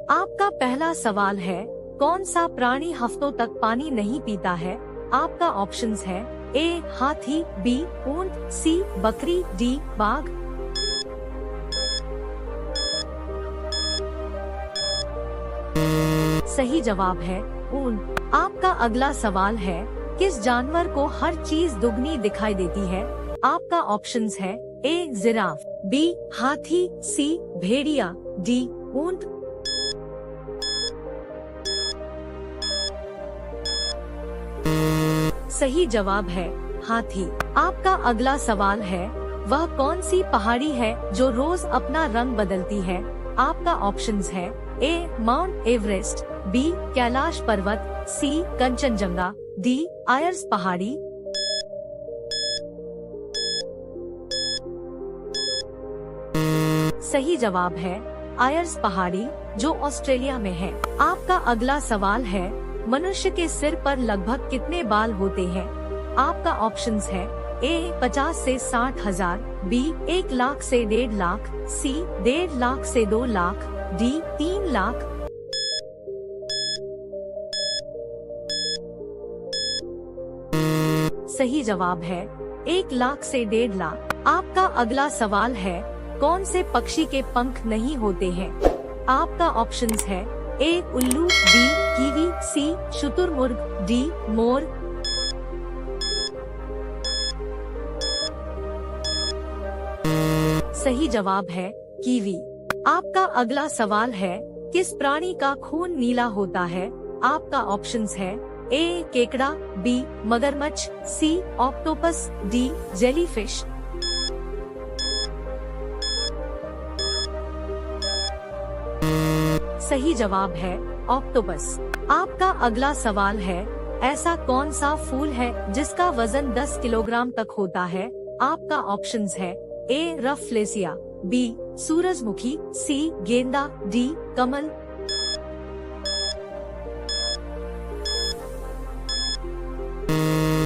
आपका पहला सवाल है, कौन सा प्राणी हफ्तों तक पानी नहीं पीता है? आपका ऑप्शंस है ए हाथी, बी ऊंट, सी बकरी, डी बाघ। सही जवाब है ऊंट। आपका अगला सवाल है, किस जानवर को हर चीज दुगनी दिखाई देती है? आपका ऑप्शंस है ए जिराफ, बी हाथी, सी भेड़िया, डी ऊंट। सही जवाब है हाथी। आपका अगला सवाल है, वह कौन सी पहाड़ी है जो रोज अपना रंग बदलती है? आपका ऑप्शंस है ए माउंट एवरेस्ट, बी कैलाश पर्वत, सी कंचनजंगा, डी आयर्स पहाड़ी। सही जवाब है आयर्स पहाड़ी, जो ऑस्ट्रेलिया में है। आपका अगला सवाल है, मनुष्य के सिर पर लगभग कितने बाल होते हैं? आपका ऑप्शंस है ए 50 से 60,000, बी 1 लाख से 1.5 लाख, सी 1.5 लाख से 2 लाख, डी 3 लाख। सही जवाब है 1 लाख से 1.5 लाख। आपका अगला सवाल है, कौन से पक्षी के पंख नहीं होते हैं? आपका ऑप्शंस है ए उल्लू, बी कीवी, सी शुतुरमुर्ग, डी मोर। सही जवाब है कीवी। आपका अगला सवाल है, किस प्राणी का खून नीला होता है? आपका ऑप्शंस है ए केकड़ा, बी मगरमच्छ, सी ऑक्टोपस, डी जेलीफिश। सही जवाब है ऑक्टोपस। आपका अगला सवाल है, ऐसा कौन सा फूल है जिसका वजन 10 किलोग्राम तक होता है? आपका ऑप्शंस है ए रफलेसिया, बी सूरजमुखी, सी गेंदा, डी कमल।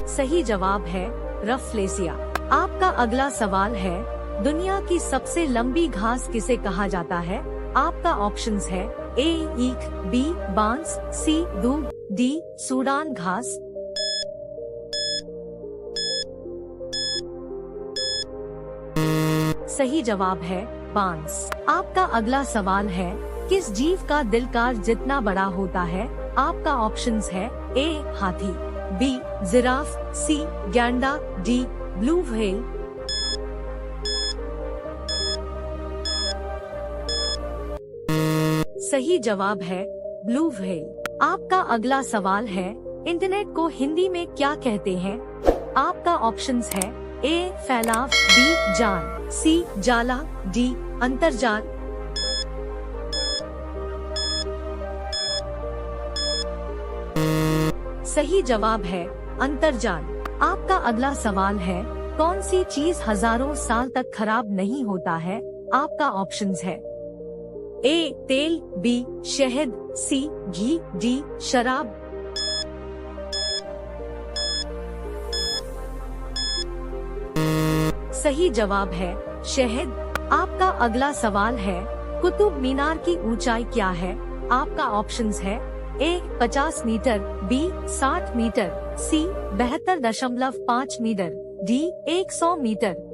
सही जवाब है रफलेसिया। आपका अगला सवाल है, दुनिया की सबसे लंबी घास किसे कहा जाता है? आपका ऑप्शंस है ए ईख, बी बांस, सी दूब, डी सूडान घास। सही जवाब है बांस। आपका अगला सवाल है, किस जीव का दिल कार जितना बड़ा होता है? आपका ऑप्शंस है ए हाथी, बी जिराफ, सी गैंडा, डी ब्लू व्हेल। सही जवाब है ब्लू व्हेल। आपका अगला सवाल है, इंटरनेट को हिंदी में क्या कहते हैं? आपका ऑप्शंस है ए फैलाव, बी जाल, सी जाला, डी अंतर्जाल। सही जवाब है अंतर्जाल। आपका अगला सवाल है, कौन सी चीज हजारों साल तक खराब नहीं होता है? आपका ऑप्शंस है ए तेल, बी शहद, सी घी, डी शराब। सही जवाब है शहद। आपका अगला सवाल है, कुतुब मीनार की ऊंचाई क्या है? आपका ऑप्शंस है ए 50 मीटर, बी 60 मीटर, सी 72.5 मीटर, डी 100 मीटर।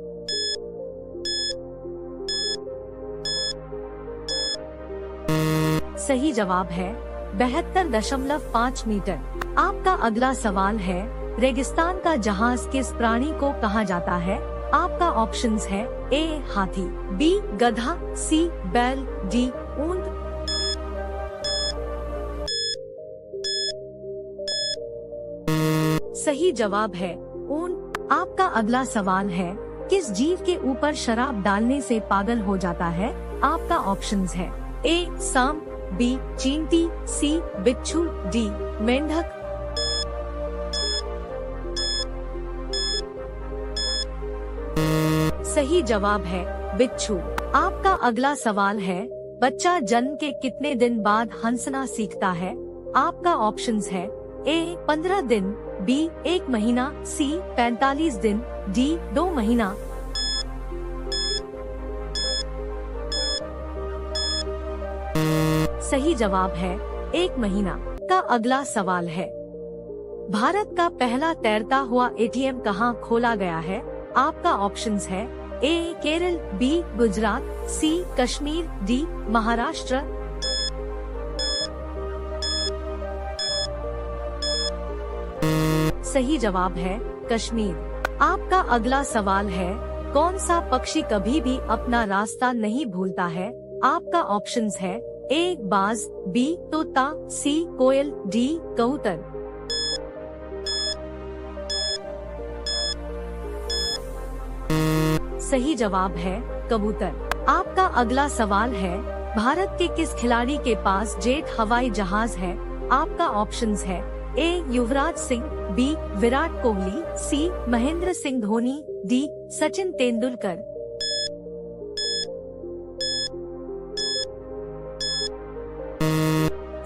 सही जवाब है 72.5 मीटर। आपका अगला सवाल है, रेगिस्तान का जहाज किस प्राणी को कहा जाता है? आपका ऑप्शंस है ए हाथी, बी गधा, सी बैल, डी ऊंट। सही जवाब है ऊंट। आपका अगला सवाल है, किस जीव के ऊपर शराब डालने से पागल हो जाता है? आपका ऑप्शंस है ए सांप, बी चींटी, सी बिच्छू, डी मेंढक। सही जवाब है बिच्छू। आपका अगला सवाल है, बच्चा जन्म के कितने दिन बाद हंसना सीखता है? आपका ऑप्शंस है ए 15 दिन, बी 1 महीना, सी 45 दिन, डी 2 महीना। सही जवाब है 1 महीना। का अगला सवाल है, भारत का पहला तैरता हुआ एटीएम कहाँ खोला गया है? आपका ऑप्शंस है ए केरल, बी गुजरात, सी कश्मीर, डी महाराष्ट्र। सही जवाब है कश्मीर। आपका अगला सवाल है, कौन सा पक्षी कभी भी अपना रास्ता नहीं भूलता है? आपका ऑप्शंस है ए बाज, बी तोता, सी कोयल, डी कबूतर। सही जवाब है कबूतर। आपका अगला सवाल है, भारत के किस खिलाड़ी के पास जेट हवाई जहाज है? आपका ऑप्शंस है ए युवराज सिंह, बी विराट कोहली, सी महेंद्र सिंह धोनी, डी सचिन तेंदुलकर।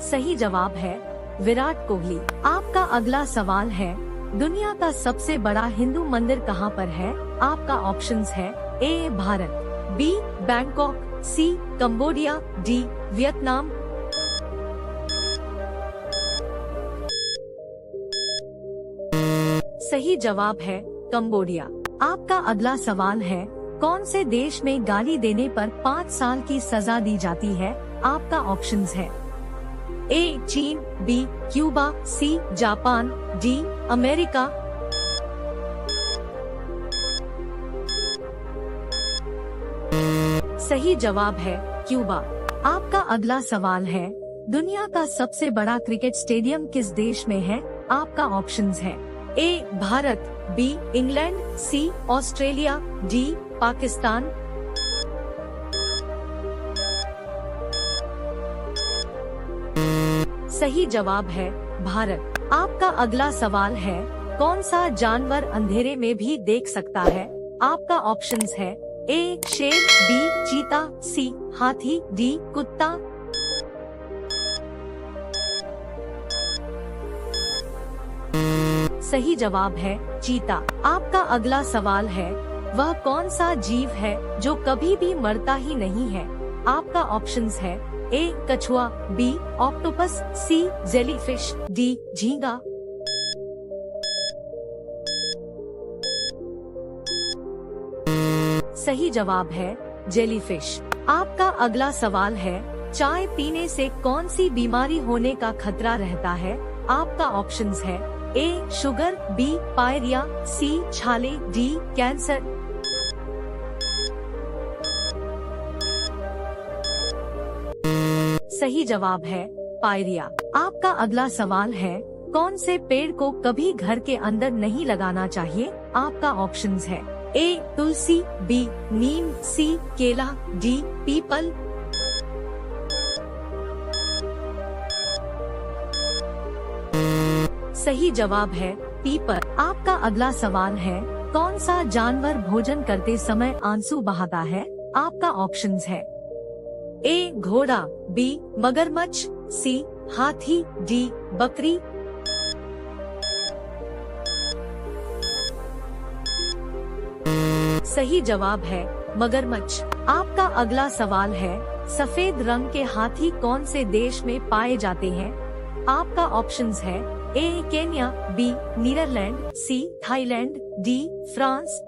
सही जवाब है विराट कोहली। आपका अगला सवाल है, दुनिया का सबसे बड़ा हिंदू मंदिर कहाँ पर है? आपका ऑप्शंस है ए भारत, बी बैंकॉक, सी कंबोडिया, डी वियतनाम। सही जवाब है कंबोडिया। आपका अगला सवाल है, कौन से देश में गाली देने पर 5 साल की सजा दी जाती है? आपका ऑप्शंस है ए चीन, B Cuba, C Japan, D America. सही जवाब है क्यूबा। आपका अगला सवाल है, दुनिया का सबसे बड़ा क्रिकेट स्टेडियम किस देश में है? आपका ऑप्शंस है ए भारत, बी इंग्लैंड, सी ऑस्ट्रेलिया, डी पाकिस्तान। सही जवाब है भारत। आपका अगला सवाल है, कौन सा जानवर अंधेरे में भी देख सकता है? आपका ऑप्शंस है ए शेर, बी चीता, सी हाथी, डी कुत्ता। सही जवाब है चीता। आपका अगला सवाल है, वह कौन सा जीव है जो कभी भी मरता ही नहीं है? आपका ऑप्शंस है ए कछुआ, बी ऑक्टोपस, सी जेलीफिश, डी झींगा। सही जवाब है जेलीफिश। आपका अगला सवाल है, चाय पीने से कौन सी बीमारी होने का खतरा रहता है? आपका ऑप्शंस है ए शुगर, बी पायरिया, सी छाले, डी कैंसर। सही जवाब है पायरिया। आपका अगला सवाल है, कौन से पेड़ को कभी घर के अंदर नहीं लगाना चाहिए? आपका ऑप्शंस है ए तुलसी, बी नीम, सी केला, डी पीपल। सही जवाब है पीपल। आपका अगला सवाल है, कौन सा जानवर भोजन करते समय आंसू बहाता है? आपका ऑप्शंस है ए घोड़ा, बी मगरमच्छ, सी हाथी, डी बकरी। सही जवाब है मगरमच्छ। आपका अगला सवाल है, सफेद रंग के हाथी कौन से देश में पाए जाते हैं? आपका ऑप्शंस है A Kenya, B Netherland, C Thailand, D France.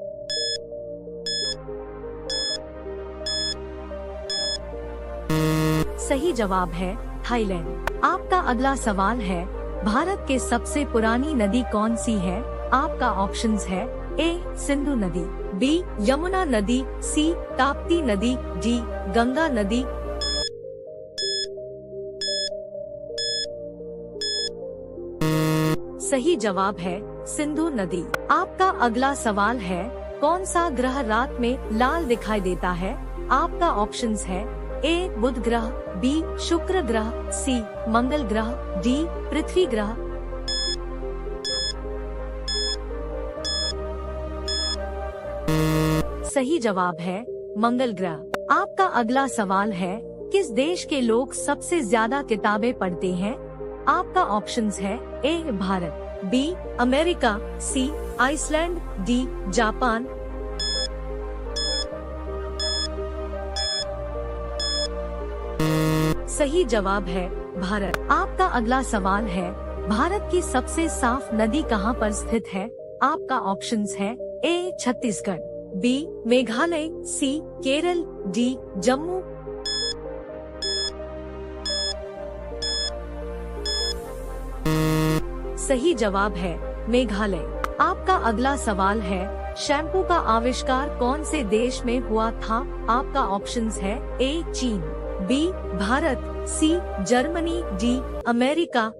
सही जवाब है थाईलैंड। आपका अगला सवाल है, भारत के सबसे पुरानी नदी कौन सी है? आपका ऑप्शंस है ए सिंधु नदी, बी यमुना नदी, सी ताप्ती नदी, डी गंगा नदी। सही जवाब है सिंधु नदी। आपका अगला सवाल है, कौन सा ग्रह रात में लाल दिखाई देता है? आपका ऑप्शंस है ए बुध ग्रह, बी शुक्र ग्रह, सी मंगल ग्रह, डी पृथ्वी ग्रह। सही जवाब है मंगल ग्रह। आपका अगला सवाल है, किस देश के लोग सबसे ज्यादा किताबें पढ़ते हैं? आपका ऑप्शंस है ए भारत, बी अमेरिका, सी आइसलैंड, डी जापान। सही जवाब है भारत। आपका अगला सवाल है, भारत की सबसे साफ नदी कहाँ पर स्थित है? आपका ऑप्शंस है ए छत्तीसगढ़, बी मेघालय, सी केरल, डी जम्मू। सही जवाब है मेघालय। आपका अगला सवाल है, शैम्पू का आविष्कार कौन से देश में हुआ था? आपका ऑप्शंस है ए चीन, B Bharat, C Germany, D America.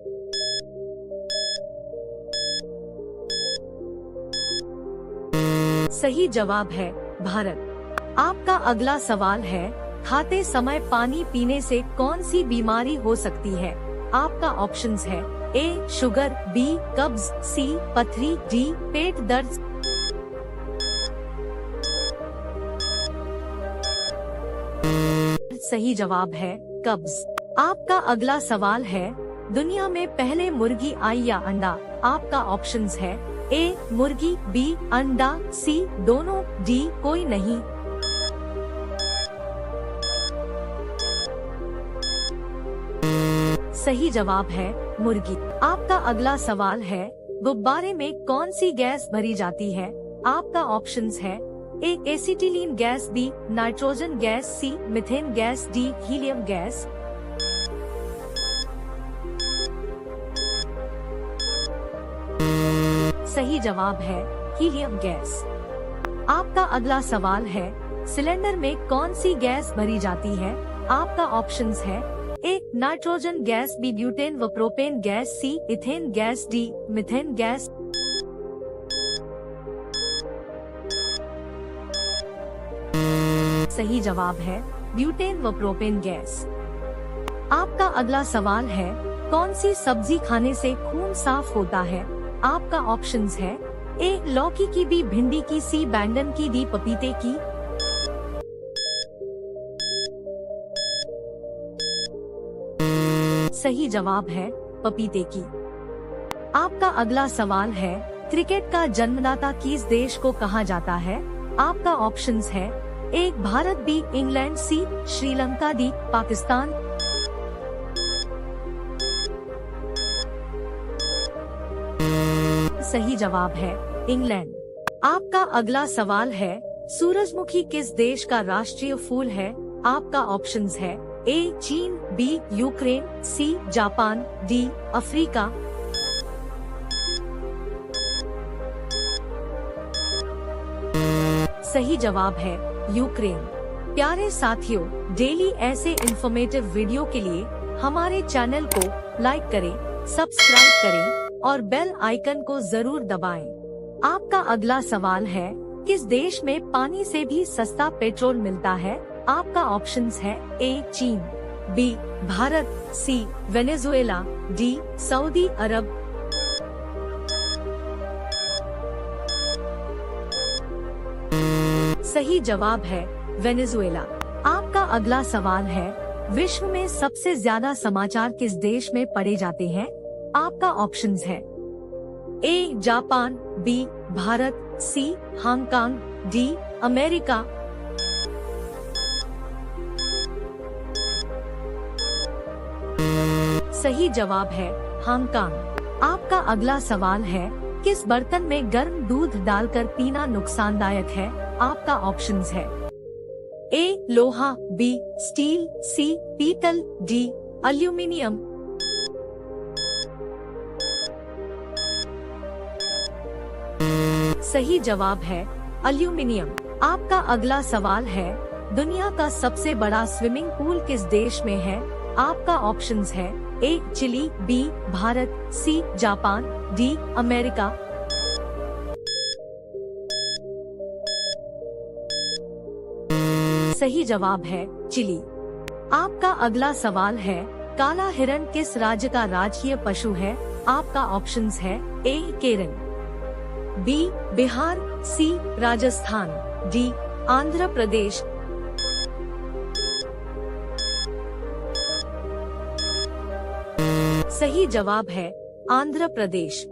सही जवाब है भारत। आपका अगला सवाल है, खाते समय पानी पीने से कौन सी बीमारी हो सकती है? आपका ऑप्शंस है ए शुगर, बी कब्ज, सी पथरी, डी पेट दर्द। सही जवाब है कब्ज। आपका अगला सवाल है, दुनिया में पहले मुर्गी आई या अंडा? आपका ऑप्शंस है ए मुर्गी, बी अंडा, सी दोनों, डी कोई नहीं। सही जवाब है मुर्गी। आपका अगला सवाल है, गुब्बारे में कौन सी गैस भरी जाती है? आपका ऑप्शंस है A acetylene gas, B nitrogen gas, C methane gas, D helium gas. सही जवाब है हीलियम गैस। आपका अगला सवाल है, सिलेंडर में कौन सी गैस भरी जाती है? आपका ऑप्शंस है A nitrogen gas, B butane व propane gas, C ethane gas, D methane gas. सही जवाब है ब्यूटेन व प्रोपेन गैस। आपका अगला सवाल है, कौन सी सब्जी खाने से खून साफ होता है? आपका ऑप्शंस है ए लौकी की, बी भिंडी की, सी बैंगन की, डी पपीते की। सही जवाब है पपीते की। आपका अगला सवाल है, क्रिकेट का जन्मदाता किस देश को कहा जाता है? आपका ऑप्शंस है ए भारत, बी इंग्लैंड, सी श्रीलंका, डी पाकिस्तान। सही जवाब है इंग्लैंड। आपका अगला सवाल है, सूरजमुखी किस देश का राष्ट्रीय फूल है? आपका ऑप्शंस है ए चीन, B Ukraine, C Japan, D Africa. सही जवाब है यूक्रेन। प्यारे साथियों, डेली ऐसे इंफॉर्मेटिव वीडियो के लिए हमारे चैनल को लाइक करें, सब्सक्राइब करें और बेल आइकन को जरूर दबाएं। आपका अगला सवाल है, किस देश में पानी से भी सस्ता पेट्रोल मिलता है? आपका ऑप्शंस है ए चीन, बी भारत, सी वेनेजुएला, डी सऊदी अरब। सही जवाब है वेनेजुएला। आपका अगला सवाल है, विश्व में सबसे ज्यादा समाचार किस देश में पढ़े जाते हैं? आपका ऑप्शंस है A Japan, B Bharat, C Hong Kong, D America. सही जवाब है हांगकांग। आपका अगला सवाल है, किस बर्तन में गर्म दूध डालकर पीना नुकसानदायक है? आपका ऑप्शंस है ए लोहा, बी स्टील, सी पीतल, डी एल्यूमिनियम। सही जवाब है एल्यूमिनियम। आपका अगला सवाल है, दुनिया का सबसे बड़ा स्विमिंग पूल किस देश में है? आपका ऑप्शंस है A Chile, B Bharat, C Japan, D America. सही जवाब है चिली। आपका अगला सवाल है, काला हिरण किस राज्य का राजकीय पशु है? आपका ऑप्शंस है ए केरल, बी बिहार, सी राजस्थान, डी आंध्र प्रदेश। सही जवाब है आंध्र प्रदेश।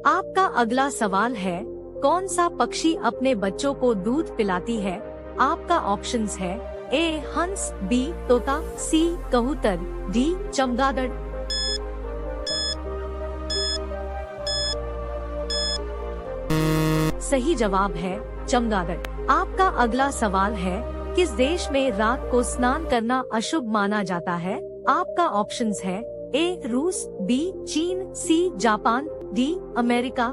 आपका अगला सवाल है, कौन सा पक्षी अपने बच्चों को दूध पिलाती है? आपका ऑप्शंस है ए हंस, बी तोता, सी कबूतर, डी चमगादड़। सही जवाब है चमगादड़। आपका अगला सवाल है, किस देश में रात को स्नान करना अशुभ माना जाता है? आपका ऑप्शंस है ए रूस, बी चीन, सी जापान, डी अमेरिका।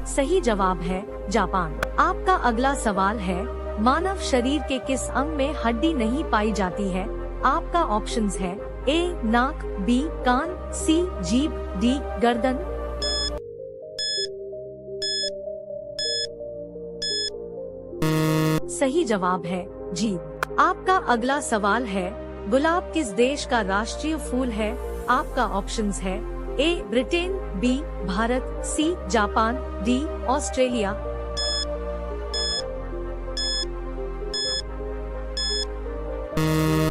सही जवाब है जापान। आपका अगला सवाल है, मानव शरीर के किस अंग में हड्डी नहीं पाई जाती है? आपका ऑप्शंस है ए नाक, बी कान, सी जीभ, डी गर्दन। सही जवाब है जीभ। आपका अगला सवाल है, गुलाब किस देश का राष्ट्रीय फूल है? आपका ऑप्शंस है A Britain, B Bharat, C Japan, D Australia.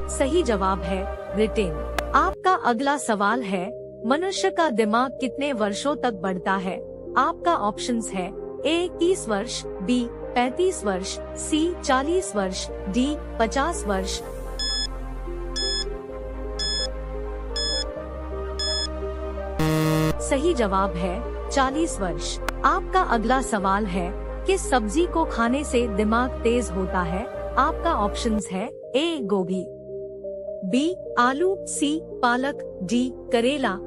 सही जवाब है ब्रिटेन। आपका अगला सवाल है, मनुष्य का दिमाग कितने वर्षों तक बढ़ता है? आपका ऑप्शंस है ए 30 वर्ष, बी 35 वर्ष, सी 40 वर्ष, डी 50 वर्ष। सही जवाब है 40 वर्ष। आपका अगला सवाल है, किस सब्जी को खाने से दिमाग तेज होता है? आपका ऑप्शंस है ए गोभी, बी आलू, सी पालक, डी करेला।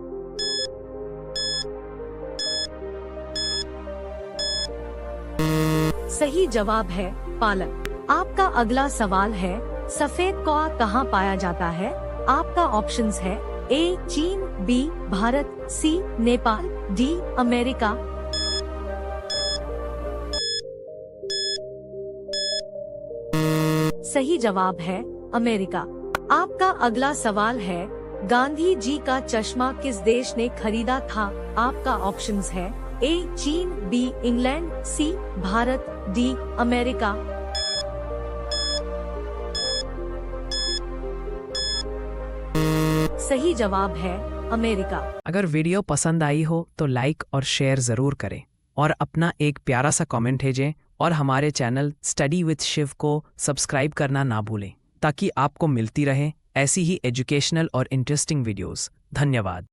सही जवाब है पालक। आपका अगला सवाल है, सफेद कौआ कहाँ पाया जाता है? आपका ऑप्शंस है ए चीन, बी भारत, सी नेपाल, डी अमेरिका। सही जवाब है अमेरिका। आपका अगला सवाल है, गांधी जी का चश्मा किस देश ने खरीदा था? आपका ऑप्शंस है ए चीन, बी इंग्लैंड, सी भारत, डी अमेरिका। सही जवाब है अमेरिका। अगर वीडियो पसंद आई हो तो लाइक और शेयर जरूर करें और अपना एक प्यारा सा कमेंट भेजें और हमारे चैनल स्टडी विद शिव को सब्सक्राइब करना ना भूलें ताकि आपको मिलती रहे ऐसी ही एजुकेशनल और इंटरेस्टिंग वीडियोस। धन्यवाद।